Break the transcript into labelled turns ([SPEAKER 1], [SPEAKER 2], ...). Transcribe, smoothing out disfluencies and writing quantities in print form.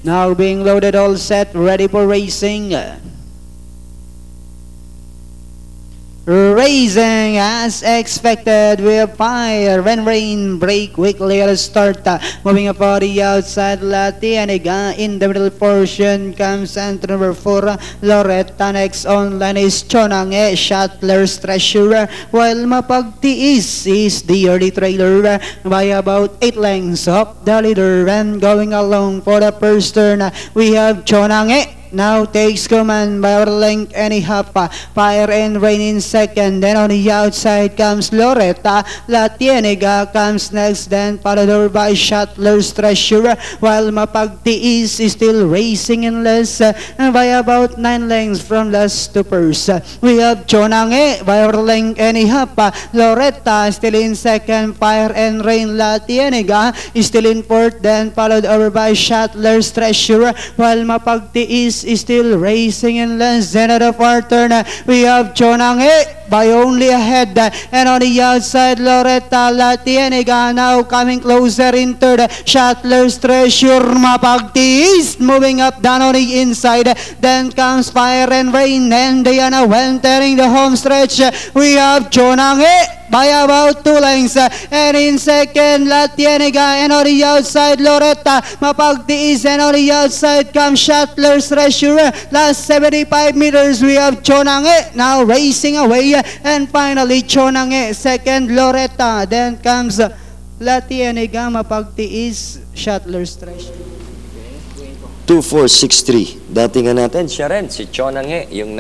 [SPEAKER 1] Now being loaded, all set, ready for racing. Racing as expected. We have fire and rain. Break quickly at the start. Moving up on the outside, Latianiga. In the middle portion comes entry number 4, Loretta. Next on line is Chonange, Shuttler's Treasure. While Mapagtiis is the early trailer by about 8 lengths up the leader. And going along for the first turn, we have Chonange. Now takes command by our length and a half. Fire and rain in second. Then on the outside comes Loretta. Latianiga comes next. Then followed by Shuttler's Treasure. While Mapagtiis is still racing in less by about 9 lengths from last to first. We have Chonange by our length and a half. Loretta still in second. Fire and rain. Latianiga is still in fourth. Then followed over by Shuttler's Treasure. While Mapagtiis is still racing in less than at the far turn. We have Chonange by only ahead, and on the outside Loretta. Latianiga now coming closer in third. Shuttler's Treasure. Mapagtiis moving up down on the inside. Then comes Fire and Rain, and they are now entering the home stretch. We have Chonange by about 2 lengths, and in second Latianiga, and on the outside Loretta. Mapagtiis, and on the outside comes Shuttler's Treasure. Last 75 meters we have Chonange now racing away, and finally Chonange second, Loretta, then comes Latianiga, Mapagtiis, Shuttler's Treasure.
[SPEAKER 2] 2463. Datingan natin siya rin, si Chonange, yung